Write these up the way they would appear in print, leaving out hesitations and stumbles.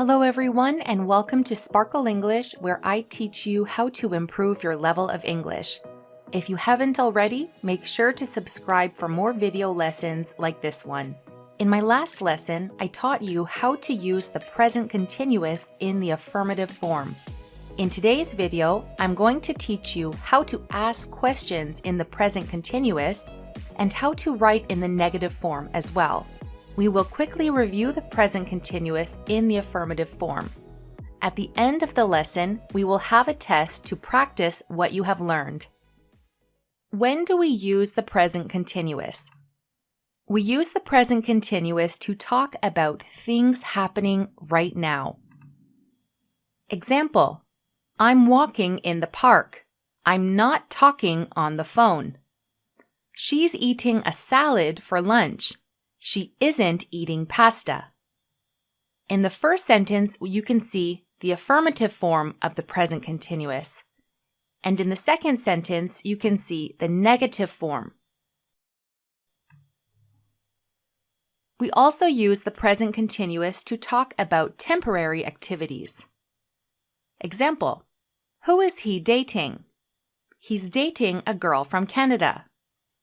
Hello everyone and welcome to Sparkle English, where I teach you how to improve your level of English. If you haven't already, make sure to subscribe for more video lessons like this one. In my last lesson, I taught you how to use the present continuous in the affirmative form. In today's video, I'm going to teach you how to ask questions in the present continuous and how to write in the negative form as well. We will quickly review the present continuous in the affirmative form. At the end of the lesson, we will have a test to practice what you have learned. When do we use the present continuous? We use the present continuous to talk about things happening right now. Example: I'm walking in the park. I'm not talking on the phone. She's eating a salad for lunch. She isn't eating pasta. In the first sentence, you can see the affirmative form of the present continuous. And in the second sentence, you can see the negative form. We also use the present continuous to talk about temporary activities. Example: who is he dating? He's dating a girl from Canada.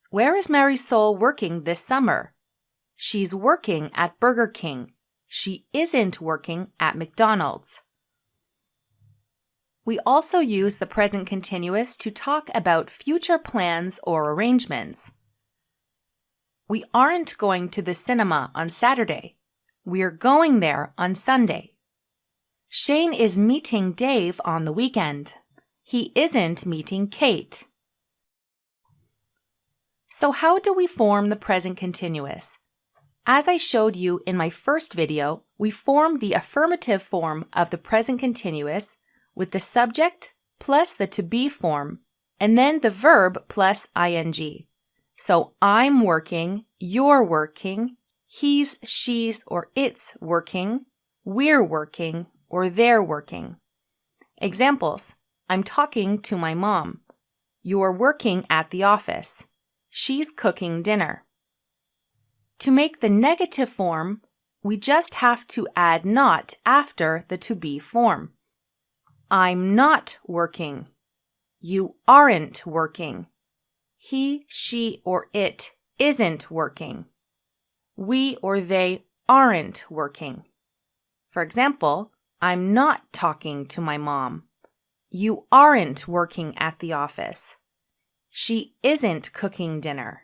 Where is Marisol working this summer? She's working at Burger King. She isn't working at McDonald's. We also use the present continuous to talk about future plans or arrangements. We aren't going to the cinema on Saturday. We're going there on Sunday. Shane is meeting Dave on the weekend. He isn't meeting Kate. So how do we form the present continuous? As I showed you in my first video, we form the affirmative form of the present continuous with the subject plus the to be form, and then the verb plus ing. So I'm working, you're working, he's, she's, or it's working, we're working, or they're working. Examples: I'm talking to my mom. You're working at the office. She's cooking dinner. To make the negative form, we just have to add not after the to be form. I'm not working. You aren't working. He, she, or it isn't working. We or they aren't working. For example, I'm not talking to my mom. You aren't working at the office. She isn't cooking dinner.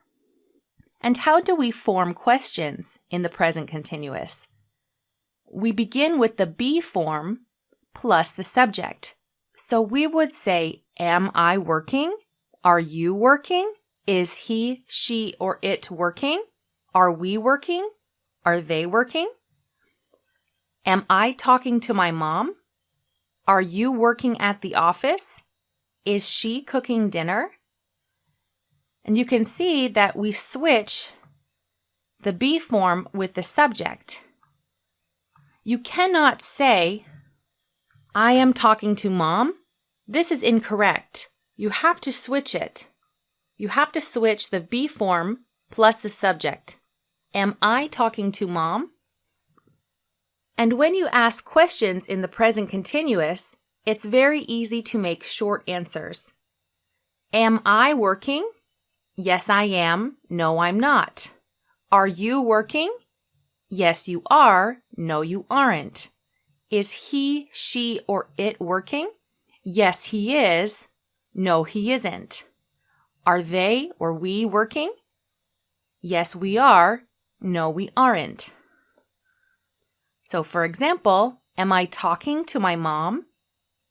And how do we form questions in the present continuous? We begin with the be form plus the subject. So we would say, am I working? Are you working? Is he, she, or it working? Are we working? Are they working? Am I talking to my mom? Are you working at the office? Is she cooking dinner? And you can see that we switch the be form with the subject. You cannot say, I am talking to mom. This is incorrect. You have to switch it. You have to switch the be form plus the subject. Am I talking to mom? And when you ask questions in the present continuous, it's very easy to make short answers. Am I working? Yes, I am. No, I'm not. Are you working? Yes, you are. No, you aren't. Is he, she, or it working? Yes, he is. No, he isn't. Are they or we working? Yes, we are. No, we aren't. So, for example, am I talking to my mom?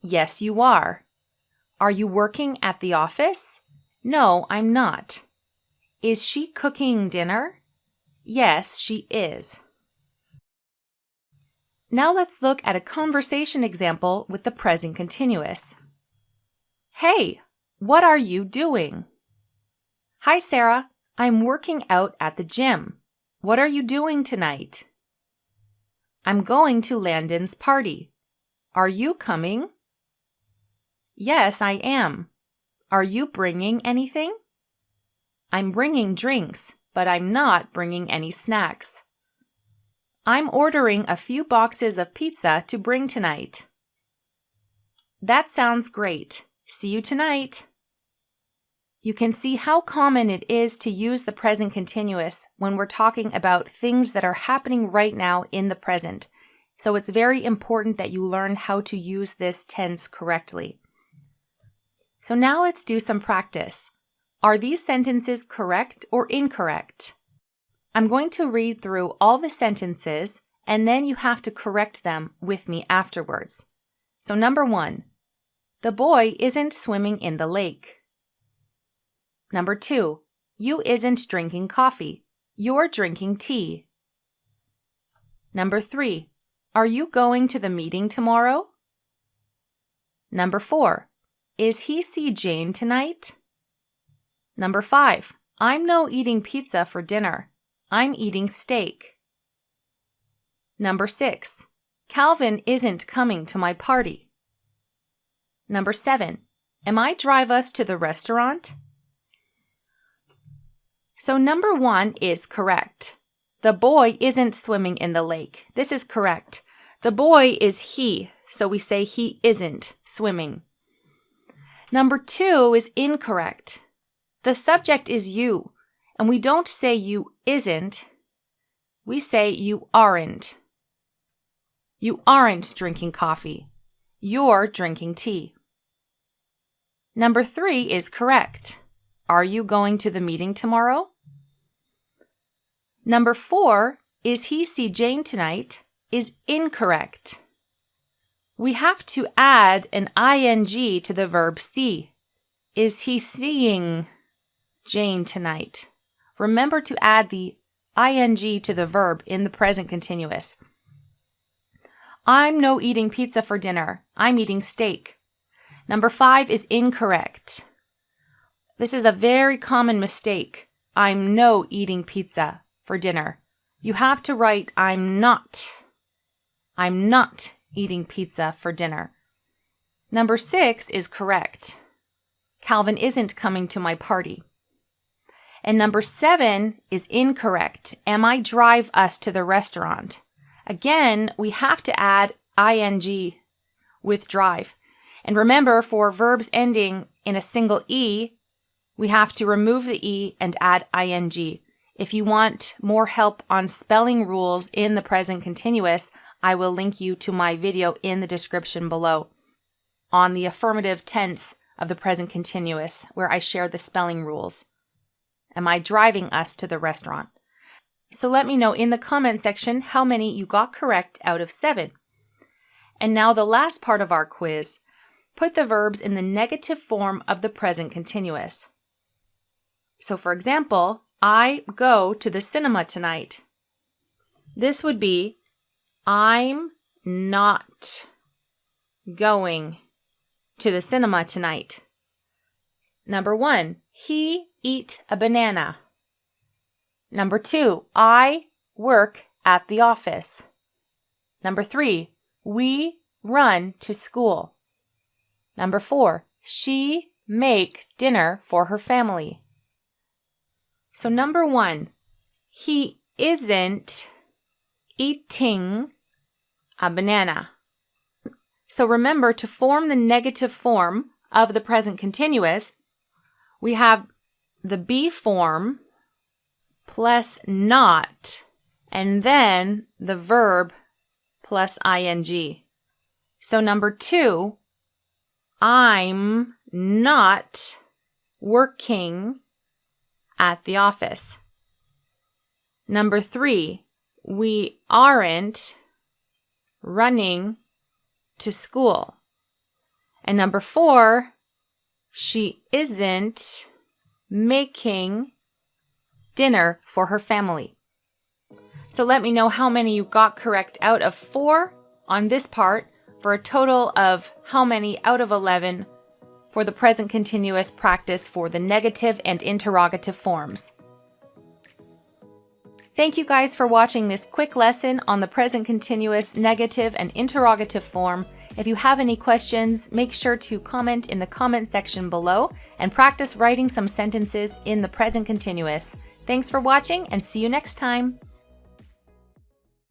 Yes, you are. Are you working at the office? No, I'm not. Is she cooking dinner? Yes, she is. Now let's look at a conversation example with the present continuous. Hey, what are you doing? Hi, Sarah. I'm working out at the gym. What are you doing tonight? I'm going to Landon's party. Are you coming? Yes, I am. Are you bringing anything? I'm bringing drinks, but I'm not bringing any snacks. I'm ordering a few boxes of pizza to bring tonight. That sounds great. See you tonight. You can see how common it is to use the present continuous when we're talking about things that are happening right now in the present. So it's very important that you learn how to use this tense correctly. So now let's do some practice. Are these sentences correct or incorrect? I'm going to read through all the sentences and then you have to correct them with me afterwards. So number 1, the boy isn't swimming in the lake. Number 2, you isn't drinking coffee. You're drinking tea. Number 3, are you going to the meeting tomorrow? Number 4, is he see Jane tonight? Number 5, I'm no eating pizza for dinner. I'm eating steak. Number 6, Calvin isn't coming to my party. Number 7, am I drive us to the restaurant? So number 1 is correct. The boy isn't swimming in the lake. This is correct. The boy is he, so we say he isn't swimming. Number 2 is incorrect. The subject is you, and we don't say you isn't. We say you aren't. You aren't drinking coffee. You're drinking tea. Number 3 is correct. Are you going to the meeting tomorrow? Number 4, is he see Jane tonight, is incorrect. We have to add an ing to the verb see. Is he seeing Jane tonight? Remember to add the ing to the verb in the present continuous. I'm no eating pizza for dinner. I'm eating steak. Number 5 is incorrect. This is a very common mistake. I'm no eating pizza for dinner. You have to write I'm not eating pizza for dinner. Number 6 is correct. Calvin isn't coming to my party. And number 7 is incorrect. Am I drive us to the restaurant? Again, we have to add ing with drive. And remember, for verbs ending in a single E, we have to remove the E and add ing. If you want more help on spelling rules in the present continuous, I will link you to my video in the description below on the affirmative tense of the present continuous, where I share the spelling rules. Am I driving us to the restaurant? So let me know in the comment section how many you got correct out of 7. And now the last part of our quiz. Put the verbs in the negative form of the present continuous. So for example, I go to the cinema tonight. This would be I'm not going to the cinema tonight. Number 1, he eat a banana. Number 2, I work at the office. Number 3, we run to school. Number 4, she make dinner for her family. So number 1, he isn't eating a banana. So remember, to form the negative form of the present continuous, we have the be form plus not, and then the verb plus ing. So number 2, I'm not working at the office. Number 3, we aren't running to school. And number 4, she isn't making dinner for her family. So let me know how many you got correct out of 4 on this part, for a total of how many out of 11 for the present continuous practice for the negative and interrogative forms. Thank you guys for watching this quick lesson on the present continuous, negative, and interrogative form. If you have any questions, make sure to comment in the comment section below and practice writing some sentences in the present continuous. Thanks for watching and see you next time.